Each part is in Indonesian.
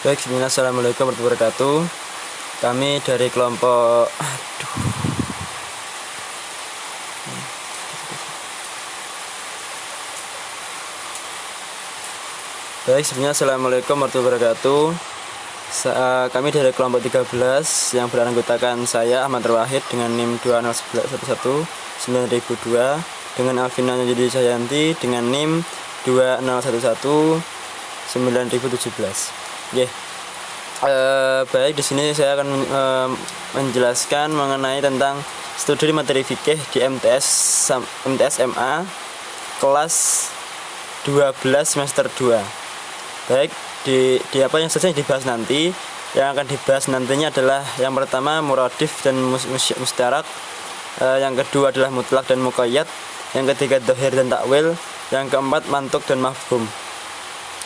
Baik, bismillah, assalamualaikum warahmatullahi wabarakatuh. Kami dari kelompok Baik, sebelumnya assalamualaikum warahmatullahi wabarakatuh. Kami dari kelompok 13 yang beranggotakan saya Ahmad Wahid dengan NIM 201119002 dengan Alvina Yudi Sayanti dengan NIM 201119017. Baik, di sini saya akan menjelaskan mengenai tentang studi materi fikih di MTS MA kelas 12 semester 2. Baik, di apa yang selesai dibahas nanti. Yang akan dibahas nantinya adalah yang pertama muradif dan mustarak, yang kedua adalah mutlak dan muqayyad, yang ketiga dhahir dan takwil, yang keempat mantuk dan mafhum.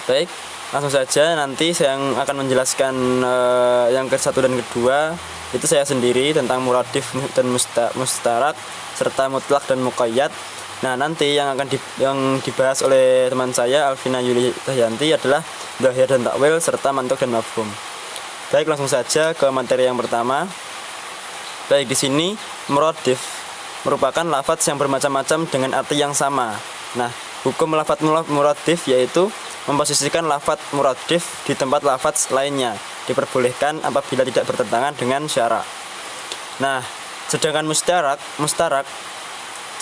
Baik, langsung saja nanti saya akan menjelaskan yang ke satu dan kedua, itu saya sendiri tentang muradif dan mustarak serta mutlak dan muqayyad. Nah, nanti yang akan dibahas oleh teman saya Alvina Yuli Sayanti adalah dhahir dan takwil serta mantuk dan mafhum. Baik, langsung saja ke materi yang pertama. Baik, di sini muradif merupakan lafadz yang bermacam-macam dengan arti yang sama. Nah, hukum lafadz muradif yaitu memposisikan lafadz muradif di tempat lafadz lainnya, diperbolehkan apabila tidak bertentangan dengan syarak. Nah, sedangkan mustarak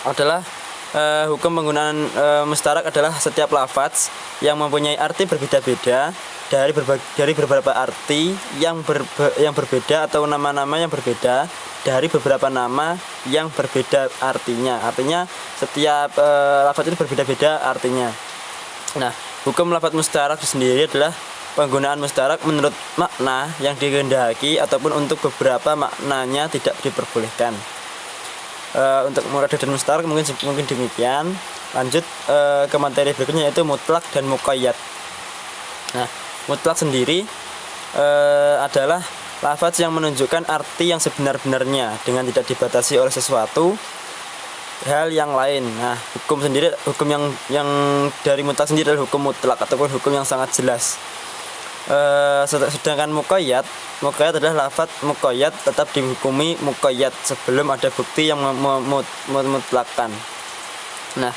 adalah hukum penggunaan mustarak adalah setiap lafadz yang mempunyai arti berbeda-beda dari beberapa arti yang berbeda atau nama-nama yang berbeda dari beberapa nama yang berbeda artinya. Artinya setiap lafadz itu berbeda-beda artinya. Nah, hukum lafadz mustarak sendiri adalah penggunaan mustarak menurut makna yang dikehendaki ataupun untuk beberapa maknanya tidak diperbolehkan. Untuk muradif dan mustarak mungkin demikian. Lanjut ke materi berikutnya, yaitu mutlak dan muqayyad. Nah, mutlak sendiri adalah lafadz yang menunjukkan arti yang sebenar-benarnya dengan tidak dibatasi oleh sesuatu hal yang lain. Nah, hukum yang dari mutlak sendiri adalah hukum mutlak ataupun hukum yang sangat jelas. Sedangkan muqayyad adalah lafadz muqayyad tetap dihukumi muqayyad sebelum ada bukti yang memutlakkan. Nah,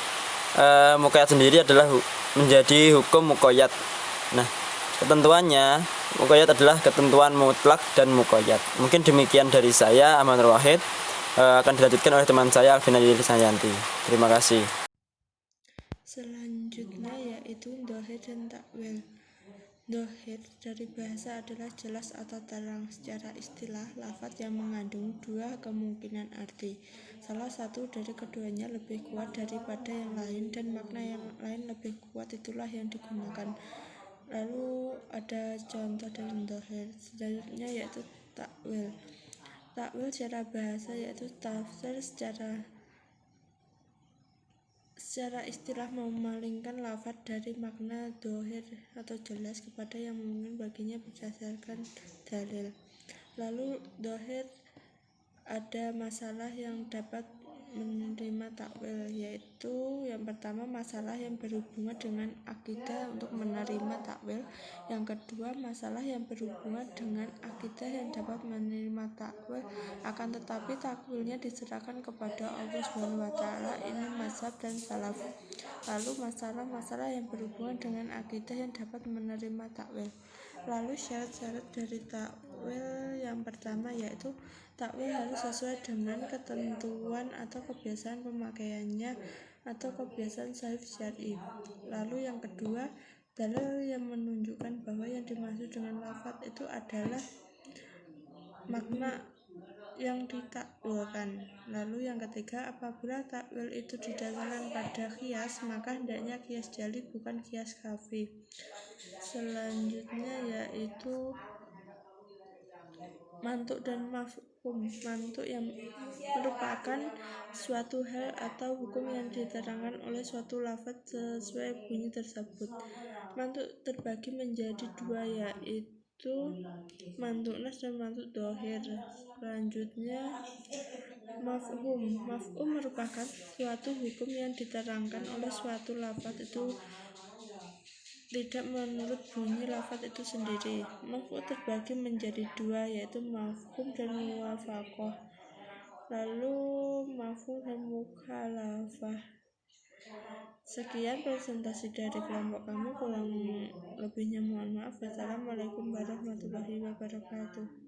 muqayyad sendiri adalah menjadi hukum muqayyad. Nah, ketentuannya muqayyad adalah ketentuan mutlak dan muqayyad. Mungkin demikian dari saya Ahmad Wahid. Akan dilanjutkan oleh teman saya Alvina Yuli Sayanti. Terima kasih. Selanjutnya yaitu dhahir dan takwil. Dhahir dari bahasa adalah jelas atau terang. Secara istilah, lafadz yang mengandung dua kemungkinan arti. Salah satu dari keduanya lebih kuat daripada yang lain dan makna yang lain lebih kuat, itulah yang digunakan. Lalu ada contoh dari dhahir. Selanjutnya yaitu takwil. Takwil secara bahasa yaitu tafsir secara istilah memalingkan lafadz dari makna dhahir atau jelas kepada yang mungkin baginya berdasarkan dalil. Lalu dhahir ada masalah yang dapat menerima takwil, yaitu yang pertama masalah yang berhubungan dengan akidah untuk menerima takwil, yang kedua masalah yang berhubungan dengan akidah yang dapat menerima takwil akan tetapi takwilnya diserahkan kepada Allah SWT. Ini mazhab dan salaf. Lalu masalah yang berhubungan dengan akidah yang dapat menerima takwil. Lalu syarat-syarat dari takwil yang pertama yaitu takwil harus sesuai dengan ketentuan atau kebiasaan pemakaiannya atau kebiasaan sahih syar'i. Lalu yang kedua, dalil yang menunjukkan bahwa yang dimaksud dengan lafadz itu adalah makna yang ditakwilkan. Lalu yang ketiga, apabila takwil itu didasarkan pada qiyas, maka hendaknya qiyas jali bukan qiyas khafi. Selanjutnya yaitu mantuk dan mafhum. Mantuk yang merupakan suatu hal atau hukum yang diterangkan oleh suatu lafadz sesuai bunyi tersebut. Mantuk terbagi menjadi dua, yaitu mantuk nas dan mantuk dhahir. Selanjutnya mafhum. Mafhum merupakan suatu hukum yang diterangkan oleh suatu lafadz itu tidak menurut bunyi lafaz itu sendiri. Maf'ul terbagi menjadi dua, yaitu mafhum dan muwafaqah. Lalu mafhum dan mukhalafah. Sekian presentasi dari kelompok kami, kurang lebihnya mohon maaf. Wassalamualaikum warahmatullahi wabarakatuh.